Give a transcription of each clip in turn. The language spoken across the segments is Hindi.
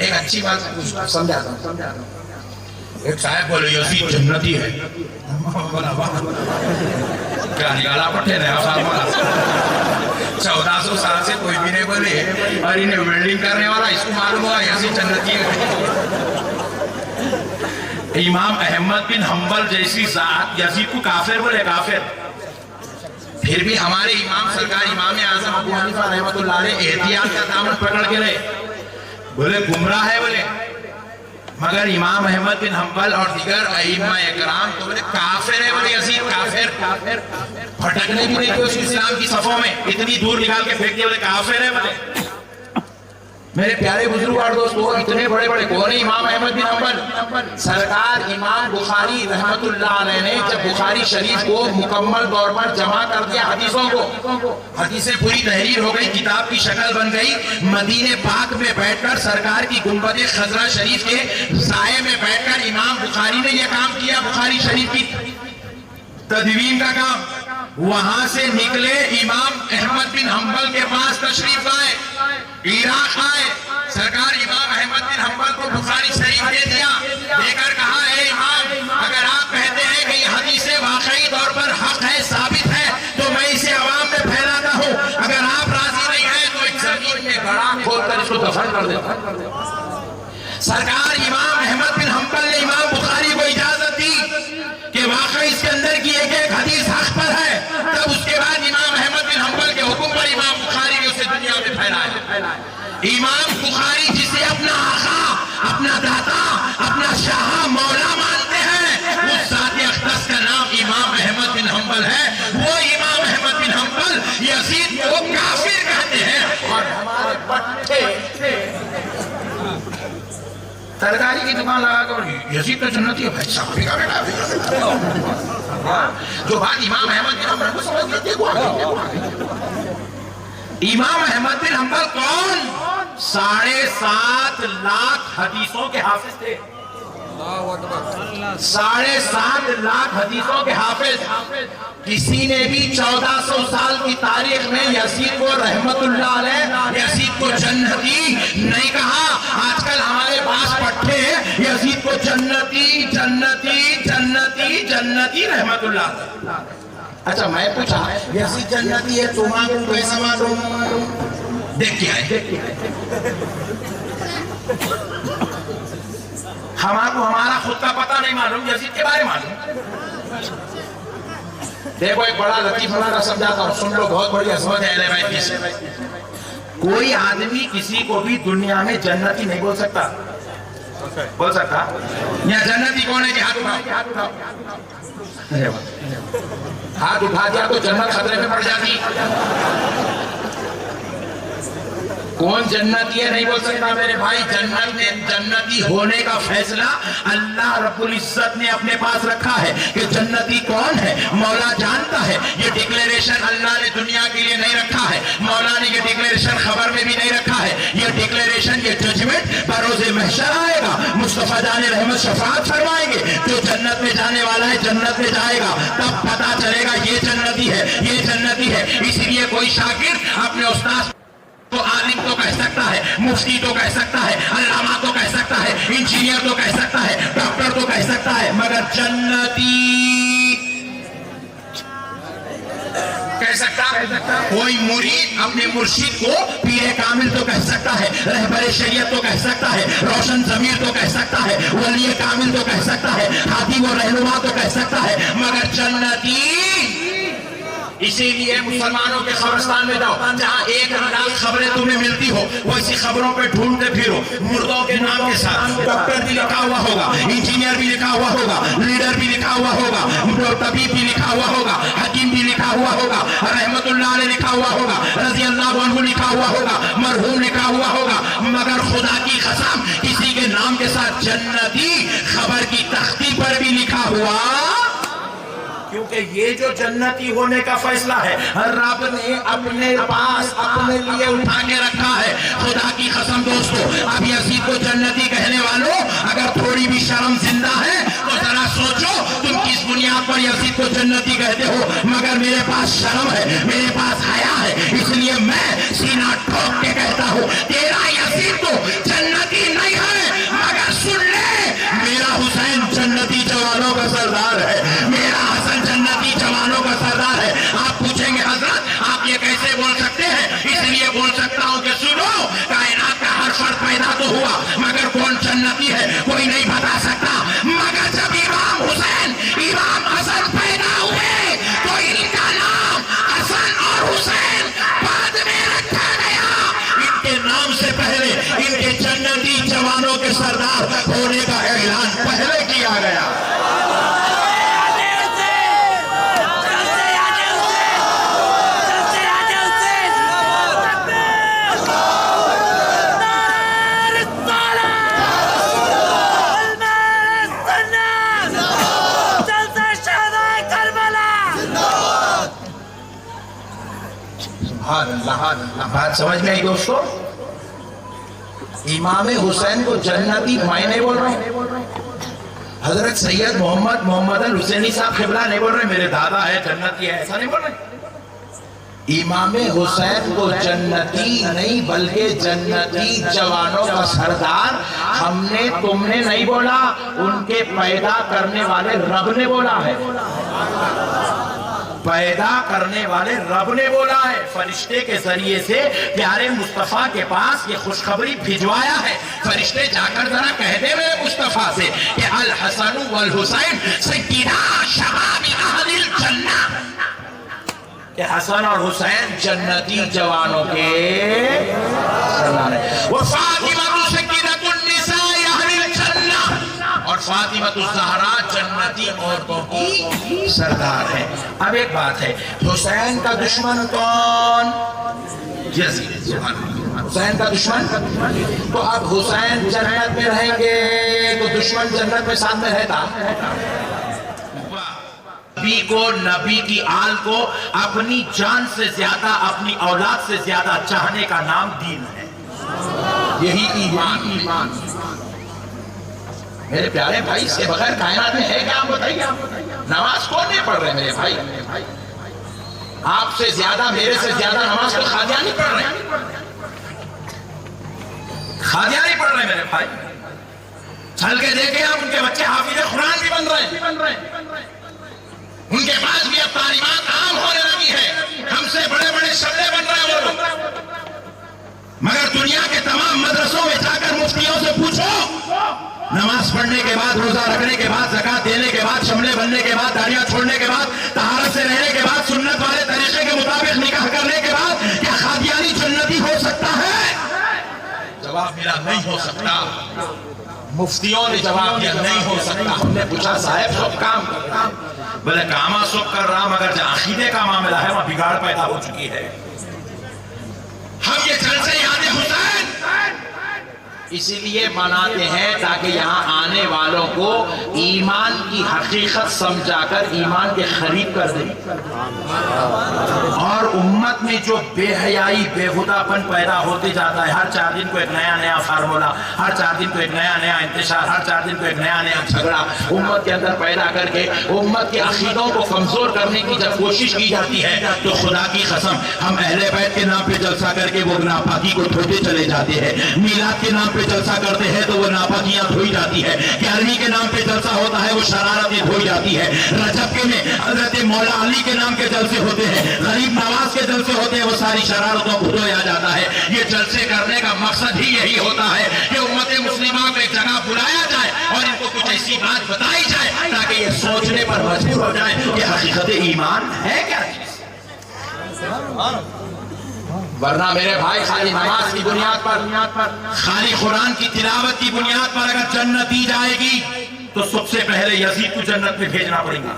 एक अच्छी बात समझाता हूँ। एक साहब बोले यजीद जन्नती है, बोला वाह क्या निकाला पट्टे ने 1400 साल से कोई भी नहीं बोले और इन्हें वेल्डिंग करने वाला इसको मालूम हुआ यजीद जन्नती है। इमाम अहमद बिन हम्बल जैसी जात यजीद को काफिर बोले, काफिर। फिर भी हमारे इमाम सरकार इमाम आजम अबू हनीफा रहमतुल्लाह अलैह एहतियात का दामन पकड़ के रहे, बोले गुमराह है बोले, मगर इमाम अहमद बिन हम्बल और दीगर अइम्मा इकराम तो बोले काफिर है बोले, यजीद काफिर। फटकने भी नहीं उस इस्लाम की सफों में, इतनी दूर निकाल के फेंक दिया, बोले काफिर है बोले। मेरे प्यारे बुजुर्ग और दोस्तों, इतने बड़े बड़े कौन है इमाम अहमद बिन हम्बल? सरकार इमाम बुखारी रहमतुल्लाह अलैह ने जब बुखारी शरीफ को मुकम्मल तौर पर जमा कर दिया, हदीसों को, हदीसें पूरी तहरीर हो गई, किताब की शक्ल बन गई, मदीने पाक में बैठकर सरकार की गुंबद खजरा शरीफ के साये में बैठकर इमाम बुखारी ने यह काम किया, बुखारी शरीफ की तदवीन का काम। वहां से निकले इमाम अहमद बिन हम्बल के पास तशरीफ लाए, इराक आए, सरकार इमाम अहमद बिन हम्बल को बुखारी शरीफ दे दिया, देकर कहा है इमाम, अगर आप कहते हैं कि ये हदीसें वाकई तौर पर हक है, साबित है, तो मैं इसे अवाम में फैलाता हूँ, अगर आप राजी नहीं है तो एक जमीन में गड़ा खोदकर इसको दफन कर देता। सरकार इमाम अहमद बिन हम्बल ने इमाम बुखारी को इजाजत दी कि वाकई इसके अंदर की एक एक हदीस हक पर है। तब उसके बाद इमाम अहमद बिन हम्बल के हुक्म पर इमाम बुखारी ने उसे दुनिया में फैलाया। इमाम बुखारी जिसे अपना आका, अपना दाता, अपना शाह मौला मानते हैं, उस जाते अक़दस का नाम इमाम अहमद बिन हम्बल है। वो इमाम अहमद बिन हम्बल यजीद को काफिर कहते हैं और हमारे पट्टे तरकारी की दुकान लगाकर यजीद का जन्नती है भाई साहब का बेटा। जो बात इमाम अहमद बिन हम्बल को समझ लेते हैं, इमाम अहमद बिन हम्बल कौन? 7.5 लाख हदीसों के हाफिज थे, 7.5 लाख हदीसों के हाफिज। किसी ने भी 1400 साल की तारीख में यजीद को रहमतुल्लाह अलैह, यजीद को जन्नती नहीं कहा। आजकल हमारे पास पट्टे यजीद को जन्नती जन्नती जन्नती जन्नती रहमतुल्लाह। अच्छा मैं पूछा यजीद जन्नती है तो मालूम कैसा मालूम? देख के आए, हमारा खुद का पता नहीं मालूम, यजीद के बारे मालूम। देखो एक बड़ा लतीफा का समझाता हूँ, सुन लो, बहुत बड़ी असमत है। कोई आदमी किसी को भी दुनिया में जन्नती नहीं बोल सकता, बोल सकता? या जन्नती कौन है? हाथ उठाओ, हाथ उठा दिया तो जन्नत खतरे में पड़ जाती। कौन जन्नती है नहीं बोल सकता मेरे भाई। जन्नत में जन्नती होने का फैसला अल्लाह रब्बुल इज्जत ने अपने पास रखा है कि जन्नती कौन है, मौला जानता है। ये डिक्लेरेशन अल्लाह ने दुनिया के लिए नहीं रखा है, मौला ने ये डिक्लेरेशन खबर में भी नहीं रखा है। ये डिक्लेरेशन, ये जजमेंट बरोज़े महशर आएगा, मुस्तफा जाने रहमत शफाअत फरमाएंगे, जो जन्नत में जाने वाला है जन्नत में जाएगा, तब पता चलेगा ये जन्नती है, ये जन्नती है। इसीलिए कोई शागिर्द अपने उस्ताद तो आलिम तो कह सकता है, मुफ्ती तो कह सकता है, अल्लामा तो कह सकता है, इंजीनियर तो कह सकता है, डॉक्टर तो कह सकता है, मगर जन्नती कह सकता है? कोई मुरीद अपने मुर्शिद को पीरे कामिल तो कह सकता है, रहबरे शरीयत तो कह सकता है, रोशन ज़मीर तो कह सकता है, वली कामिल तो कह सकता है, हादी व रहनुमा तो कह सकता है, मगर जन्नती। इसीलिए मुसलमानों के कब्रिस्तान में जाओ, जहाँ 1 लाख खबरें तुम्हें मिलती हो, वैसी खबरों पे ढूंढते फिरो, मुर्दों के नाम के साथ। डॉक्टर भी लिखा हुआ होगा, इंजीनियर भी लिखा हुआ होगा, लीडर भी लिखा हुआ होगा, तबीब भी लिखा हुआ होगा, हकीम भी लिखा हुआ होगा, रहमतुल्लाह अलैह लिखा हुआ होगा, रज़ी अल्लाहु अन्हु लिखा हुआ होगा, मरहूम लिखा हुआ होगा, मगर खुदा की कसम किसी के नाम के साथ जन्नती खबर की तख्ती पर भी लिखा हुआ, क्योंकि ये जो जन्नती होने का फैसला है रब ने अपने पास अपने लिए उठा के रखा है। खुदा की कसम दोस्तों, अब यजीद को जन्नती कहने वालों, अगर थोड़ी भी शर्म जिंदा है तो जरा सोचो तुम किस बुनियाद पर यजीद को जन्नती कहते हो। मगर मेरे पास शर्म है, मेरे पास हया है, इसलिए मैं सीना ठोक के कहता हूँ तेरा नाम से पहले इनके जन्नती जवानों के सरदार होने का ऐलान पहले किया गया। बात समझ में आई दोस्तों? इमाम हुसैन को जन्नती मैं नहीं बोल रहा हूं, हजरत सैयद मोहम्मद अल हुसैनी साहब क़िबला नहीं बोल रहे मेरे दादा है जन्नती है, ऐसा नहीं बोल रहे। इमाम हुसैन को जन्नती नहीं बल्कि जन्नती जवानों का सरदार हमने तुमने नहीं बोला, उनके पैदा करने वाले रब ने बोला है। पैदा करने वाले रब ने बोला है, फरिश्ते के जरिए से प्यारे मुस्तफा के पास ये खुशखबरी भिजवाया है। फरिश्ते जाकर जरा कह दे मेरे मुस्तफा से कि अल हसन वल हुसैन सय्यिदा शबाबी अहलिल जन्नह, कि हसन और हुसैन जन्नती जवानों के सरदार हैं। वो फातिमा सय्यिदतुन निसाए अहलिल जन्नह, और फातिमा ज़हरा जन्नती औरतों की सरदार है। अब एक बात है, हुसैन का दुश्मन कौन? यजीद। हुसैन का दुश्मन, तो अब हुसैन जन्नत में रहेंगे तो दुश्मन जन्नत में साथ में रहता। नबी को, नबी की आल को अपनी जान से ज्यादा, अपनी औलाद से ज्यादा चाहने का नाम दीन है। यही ईमान। मेरे प्यारे भाई, इसके बगैर कायनात में है क्या? आप बताइए। नमाज कौन नहीं पढ़ रहे मेरे भाई? आपसे ज्यादा, मेरे से ज्यादा नमाज तो खादियानी पढ़ रहे हैं। खादियानी पढ़ रहे मेरे भाई। चल के देखे आप, उनके बच्चे हाफिज कुरान भी बन रहे हैं। उनके पास भी अब तालीमात आम होने लगी है। हमसे बड़े बड़े शब्द बन रहे हैं वो लोग। मगर दुनिया के तमाम मदरसों में जाकर मुफ्तियों से पूछो, नमाज पढ़ने के बाद, रोजा रखने के बाद, ज़कात देने के बाद, शमले बनने के बाद, दाढ़ियां छोड़ने के बाद, तहारत से रहने के बाद, सुन्नत वाले तरीके के मुताबिक निकाह करने के बाद क्या खादियानी जन्नती हो सकता है? जवाब मिला नहीं हो सकता। मुफ्तियों ने जवाब दिया नहीं हो सकता। हमने पूछा साहब सब काम करता, बोले कामा सब कर रहा, मगर जो अकीदे का मामला है वहां बिगाड़ पैदा हो चुकी है। हम ये जलसे याद हुसैन इसीलिए मनाते हैं ताकि यहाँ आने वालों को ईमान की हकीकत समझाकर ईमान के करीब कर दे। और उम्मत में जो बेहयाई बेहुदापन पैदा होते जाता है, हर 4 दिन को एक नया नया फार्मूला, हर 4 दिन को एक नया नया इंतशार, हर 4 दिन को एक नया नया झगड़ा उम्मत के अंदर पैदा करके उम्मत के अकीदों को कमजोर करने की जब कोशिश की जाती है तो खुदा की कसम हम अहले बैत के नाम पे जलसा करके वो नापाकी को धोते चले जाते हैं। मिलाद के नाम पे जलसा करते हैं तो वो नापाकियां धोई जाती है। 11वीं के नाम पे जलसा होता है वो शरारतें धोई जाती है। रजब के में हजरत मौला अली के नाम के जलसे होते हैं, गरीब नवाज के जलसे होते हैं, वो सारी शरारतों को धोया जाता है। ये जलसे करने का मकसद ही यही होता है कि उम्मत मुस्लिमा को एक जगह बुलाया जाए और इनको कुछ ऐसी बात बताई जाए ताकि ये सोचने पर मजबूर हो जाए कि हकीकत ईमान है क्या चीज। वरना मेरे भाई खाली नमाज की बुनियाद पर, खाली कुरान की तिलावत की बुनियाद पर अगर जन्नत दी जाएगी तो सबसे पहले यजीद को जन्नत में भेजना पड़ेगा।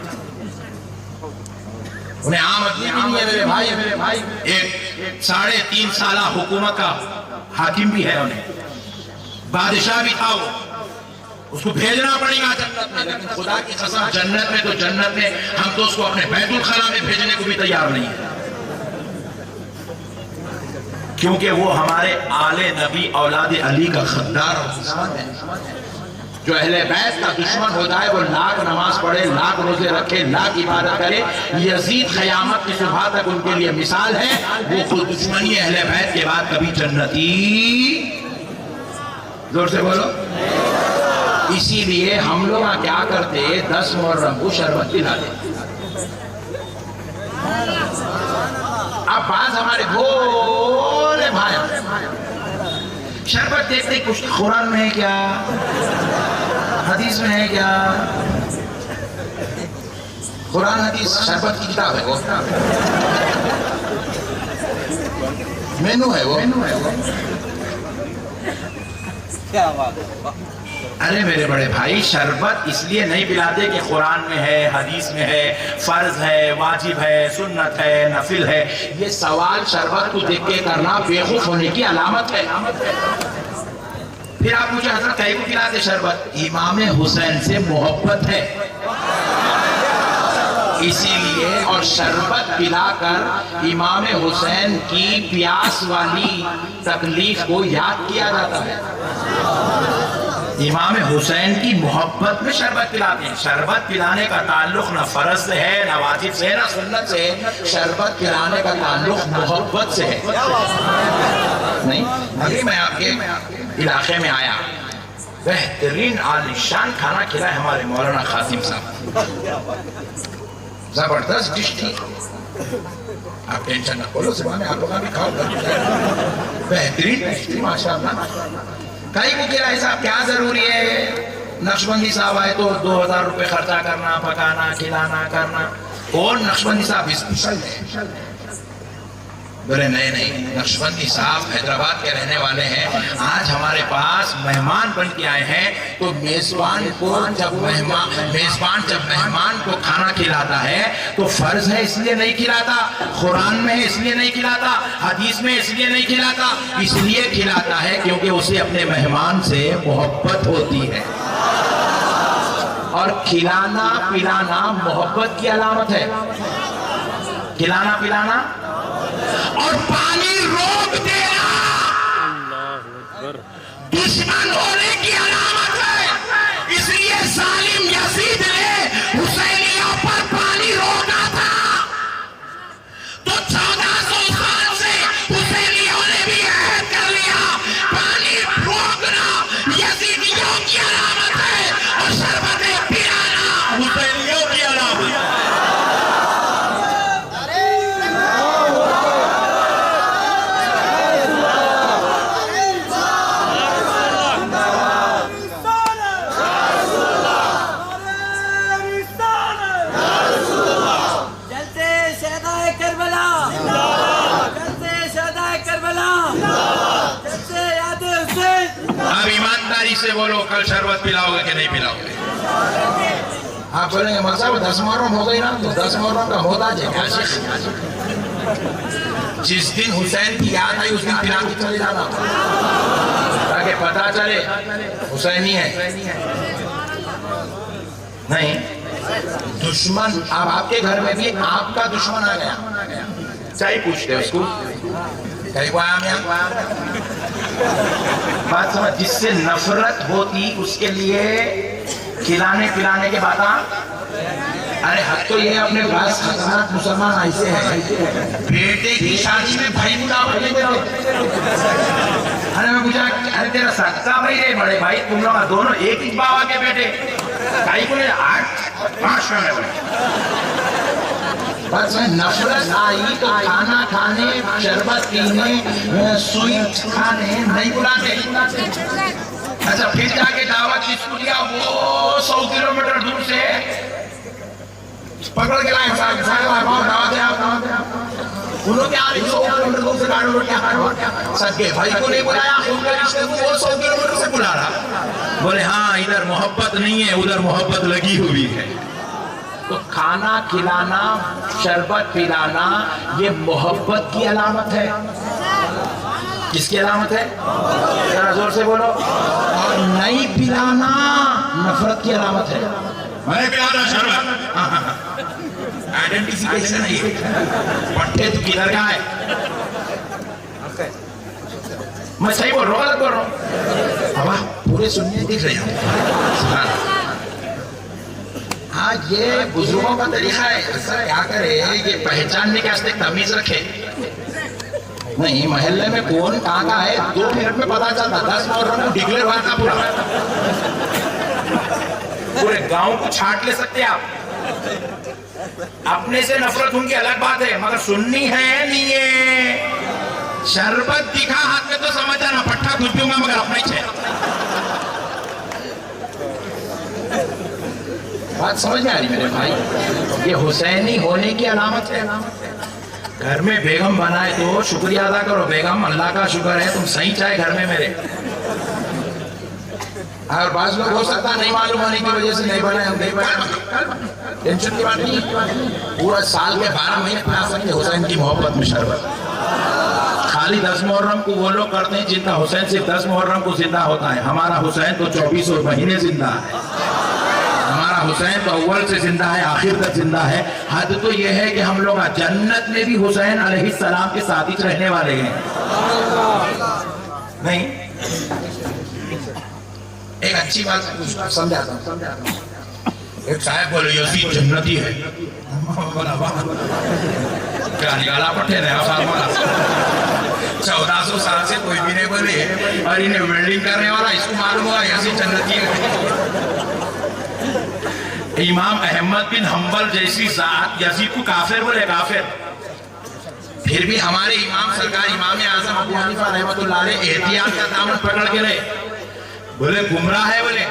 उन्हें आम आदमी भी नहीं है मेरे भाई। एक 3.5 साल हुकूमत का हाकिम भी है, उन्हें बादशाह भी था, वो उसको भेजना पड़ेगा जन्नत में। लेकिन खुदा की कसम जन्नत में तो जन्नत में हम तो उसको अपने बैतुल खला में भेजने को भी तैयार नहीं है, क्योंकि वो हमारे आले नबी औलाद अली का खद्दार और दुश्मन है। जो अहले बैत का दुश्मन होता है वो लाख नमाज पढ़े, लाख रोजे रखे, लाख इबादत करे, यजीद क़यामत की सुबह तक उनके लिए मिसाल है। वो खुद दुश्मनी अहले बैत के बाद कभी जन्नती, जोर से बोलो। इसीलिए हम लोग क्या करते, 10 मुहर्रम को शरबत पिला देते। अब बात हमारे भोले भाई शरबत देखते कुछ कुरान में है क्या, हदीस में है क्या? कुरान हदीस शरबत की किताब है वो, मेनू है वो। क्या बात है। अरे मेरे बड़े भाई, शरबत इसलिए नहीं पिलाते कि कुरान में है, हदीस में है, फर्ज है, वाजिब है, सुन्नत है, नफिल है। ये सवाल शरबत को देख के करना बेवकूफ होने की अलामत है। फिर आप मुझे हजरत कहीं को पिलाते शरबत? इमाम हुसैन से मोहब्बत है इसीलिए, और शरबत पिलाकर इमाम हुसैन की प्यास वाली तकलीफ को याद किया जाता है। इमाम हुसैन की मोहब्बत में शरबत पिलाते हैं। शरबत पिलाने का ताल्लुक न फर्ज से है, न वाजिब से, न सुन्नत से। शरबत पिलाने का ताल्लुक मोहब्बत से है। नहीं, अभी मैं आपके इलाके में आया, बेहतरीन आलिशान खाना खिलाए हमारे मौलाना कासिम साहब, जबरदस्त डिश थी। आप टेंशन न करो, सुबह में आप लोग भी खाओ, बेहतरीन डिश थी माशाल्लाह। कहीं को किराए साहब क्या जरूरी है, नक्शबंदी साहब आए तो 2000 रुपए खर्चा करना, पकाना, खिलाना, करना। और नक्शबंदी साहब स्पेशल है। बोले नहीं, नक्शबंदी साहब हैदराबाद के रहने वाले हैं, आज हमारे पास मेहमान बन के आए हैं, तो मेजबान जब मेहमान को खाना खिलाता है तो फर्ज है इसलिए नहीं खिलाता, कुरान में है इसलिए नहीं खिलाता, हदीस में इसलिए नहीं खिलाता, इसलिए खिलाता है क्योंकि उसे अपने मेहमान से मोहब्बत होती है। और खिलाना पिलाना मोहब्बत की अलामत है। खिलाना पिलाना और पानी रोक देना दुश्मन होने की अलामत है। इसलिए जालिम यजीद ने हुसैनियों पर पानी रोका था, तो 1400 साल से हुसैनियों ने भी अहद कर लिया, पानी रोकना यजीदियों की अलामत है और शरबत पिलाना हुसैनियों की अलामत है। अब ईमानदारी से बोलो, कल शरबत पिलाओगे कि नहीं पिलाओगे? आप बोलेंगे मौला साहब 10 मुहर्रम हो गई ना, तो 10 मुहर्रम का होता जाएगा। जिस दिन हुसैन की याद आई उस दिन पिला के चले जाना, ताकि पता चले हुसैनी है। नहीं, दुश्मन अब आपके घर में भी आपका दुश्मन आ गया, चाहे पूछते उसको कहीं को आया बात समझ, जिससे नफरत होती उसके लिए खिलाने पिलाने के बाद अरे हद तो ये अपने पास हज़ार मुसलमान ऐसे हैं, बेटे की शादी में भाई बुलाओ लेते रहो। अरे मैं पूछा, अरे तेरा सच्चा भाई है बड़े भाई, तुम लोग दोनों एक ही बाबा के बेटे, भाई को 8-5 में बस नफरत आई तो खाना खाने, शरबत पीने, स्वीट खाने नहीं बुलाते। अच्छा, फिर जाके दावत किसको दिया, वो 100 किलोमीटर दूर से पकड़ के लाए, उन्होंने 100 किलोमीटर दूर से गाड़ी रोटियां सके भाई को नहीं बुलाया, उनके रिश्ते को वो 100 किलोमीटर से बुला रहा। बोले हाँ, इधर मोहब्बत नहीं है, उधर मोहब्बत लगी हुई है। तो खाना खिलाना, शरबत पिलाना, ये मोहब्बत की अलामत है। किसकी अलामत है? जरा जोर से बोलो। और नहीं पिलाना नफरत की अलामत है। मैं पिलाना शरबत आइडेंटिफिकेशन है ये। पट्टे तो किधर का है? मैं सही बोल रहा हूँ, गलत बोल रहा हूँ? अब पूरे सुनने दिख रहे हैं। हाँ, ये बुजुर्गों का तरीका है। ऐसा क्या करे, ये पहचानने के वास्ते तमीज रखे। नहीं, मोहल्ले में कौन कहाँ का है 2 मिनट में पता चलता। 10 मुहर्रम को डिक्लेयर हुआ था पूरा, पूरे गांव को छाट ले सकते आप। अपने से नफरत उनकी अलग बात है, मगर सुननी है नहीं है। शरबत दिखा हाथ में तो समझ जाना, पट्टा कुछ दूंगा मगर अपना ही है। बात समझ में आ रही मेरे भाई? ये हुसैनी होने की अलामत है। घर में बेगम बनाए तो शुक्रिया अदा करो, बेगम अल्लाह का शुक्र है तुम सही चाहे घर में मेरे। और बाज लोग हो सकता नहीं मालूम होने की वजह से नहीं बनाए, हम नहीं बनाए, टेंशन की बात नहीं। पूरा साल के 12 महीने पिला सकते हुसैन की मोहब्बत में शरबत। खाली 10 मुहर्रम को वो लोग करते हैं जिनका हुसैन सिर्फ 10 मुहर्रम को जिंदा होता है। हमारा हुसैन तो 24 महीने जिंदा है। हमारा हुसैन तो अव्वल से जिंदा है, आखिर तक जिंदा है। हद तो ये है कि हम लोग जन्नत में भी हुसैन अलैहिस्सलाम के साथ ही रहने वाले हैं। नहीं, एक अच्छी बात समझाता हूँ। एक साहब बोले यजीद जन्नती है, बोला वाह क्या निकाला पट्टे नया फार्मूला। 1400 साल से कोई भी नहीं बोले और इन्हें वेल्डिंग करने वाला इसको मालूम हुआ यजीद जन्नती है। इमाम अहमद बिन हम्बल जैसी जात यजीद को काफिर बोले, काफिर। फिर भी हमारे इमाम सरकार इमाम आजम अबू हनीफा रहमतुल्लाह अलैह एहतियात का दामन पकड़ के रहे, बोले गुमराह है बोले,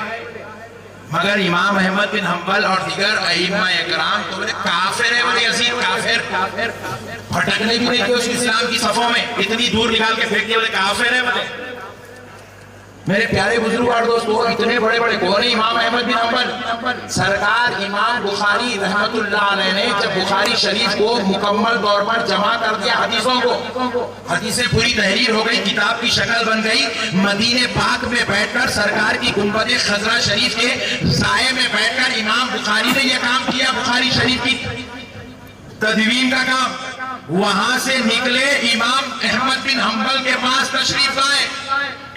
मगर इमाम अहमद बिन हम्बल और दीगर अइम्मा इकराम तो बोले काफिर है बोले, यजीद काफिर। काफिर भटकने भी नहीं उसको इस्लाम की सफों में इतनी दूर निकाल के फेंक दिया, बोले काफिर है बोले। मेरे प्यारे बुजुर्ग और दोस्तों, इतने बड़े बड़े कौन है इमाम अहमद बिन हम्बल? सरकार इमाम बुखारी रहमतुल्लाह अलैह ने जब बुखारी शरीफ को मुकम्मल तौर पर जमा कर दिया, हदीसों को, हदीसें पूरी तहरीर हो गई, किताब की शक्ल बन गई, मदीने पाक में बैठकर सरकार की गुंबद खजरा शरीफ के साये में बैठकर इमाम बुखारी ने यह काम किया, बुखारी शरीफ की तदवीन का काम। वहां से निकले इमाम अहमद बिन हम्बल के पास तशरीफ लाए,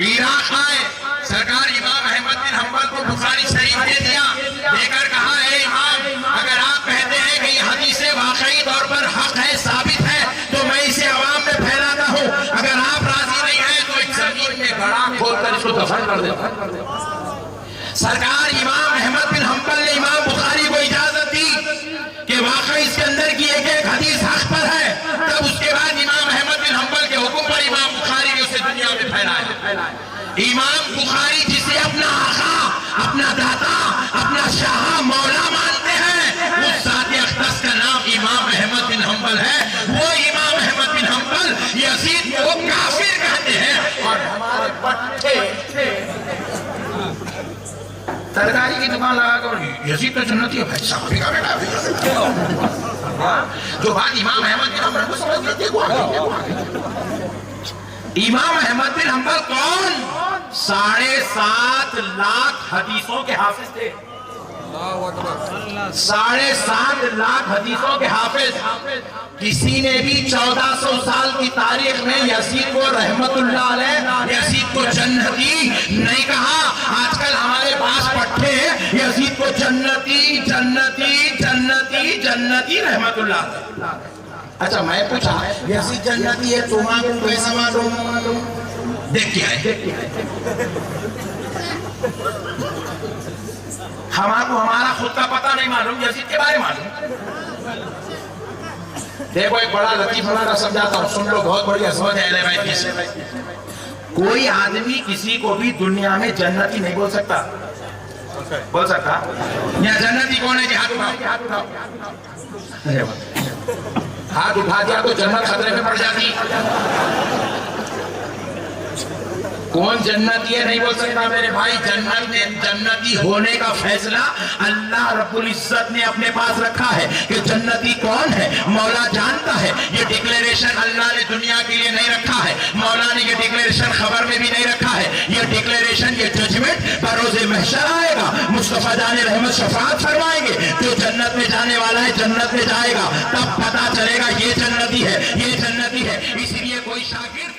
इराक आए, सरकार इमाम अहमद बिन हम्बल को बुखारी शरीफ दे दिया, देकर कहा है इमाम अगर आप कहते हैं कि ये हदीसें वाकई तौर पर हक है, साबित है, तो मैं इसे अवाम में फैलाता हूँ। अगर आप राजी नहीं है तो एक जमीन में गड़ा खोदकर इसको दफन कर देता। सरकार इमाम अहमद बिन हम्बल ने इमाम बुखारी को इजाजत दी कि वाकई इसके अंदर की एक एक हदीस हक पर है। तब उसके बाद इमाम अहमद बिन हम्बल के हुक्म पर इमाम बुखारी ने उसे दुनिया में फैलाया। इमाम बुखारी जिसे अपना आका, अपना दाता, अपना शाह मौला मानते हैं, उस जात अक़दस का नाम इमाम अहमद बिन हम्बल है। वो इमाम अहमद बिन हम्बल यजीद को काफिर कहते हैं और हमारे पट्टे तरकारी की दुकान लगा कर यजीद तो जन्नती है भाई साहब का बेटा। जो बात इमाम अहमद बिन हम्बल को समझ लेते इमाम अहमद बिन हम्बल कौन? 7.5 लाख हदीसों के हाफिज थे। 7.5 लाख हदीसों के हाफिज। किसी ने भी 1400 साल की तारीख में यजीद को रहमतुल्लाह अलैह, यजीद को जन्नती नहीं कहा। आजकल हमारे पास पट्टे यजीद को जन्नती जन्नती जन्नती जन्नती रहमतुल्लाह। अच्छा मैं पूछा यजीद जन्नती है तो मालूम कैसे मालूम? देख क्या है, हमारा खुद का पता नहीं मालूम, यजीद के बारे मालूम। देखो एक बड़ा लतीफ बड़ा समझाता हूँ, सुन लो, बहुत बढ़िया समझ है। कोई आदमी किसी को भी दुनिया में जन्नती नहीं बोल सकता। बोल सकता? या जन्नती कौन है जी? हाथ उठाओ। हाथ उठा दिया तो जन्नत खतरे में पड़ जाती। कौन जन्नती है नहीं बोल सकता मेरे भाई। जन्नत में जन्नती होने का फैसला अल्लाह रब्बुल इज्जत ने अपने पास रखा है कि जन्नती कौन है मौला जानता है। ये डिक्लेरेशन अल्लाह ने दुनिया के लिए नहीं रखा है, मौला ने ये डिक्लेरेशन खबर में भी नहीं रखा है। ये डिक्लेरेशन, ये जजमेंट बरोज़े महशर आएगा, मुस्तफा जाने रहमत शफाअत फरमाएंगे, जो जन्नत में जाने वाला है जन्नत में जाएगा, तब पता चलेगा ये जन्नती है, ये जन्नती है। इसलिए कोई शागिर्द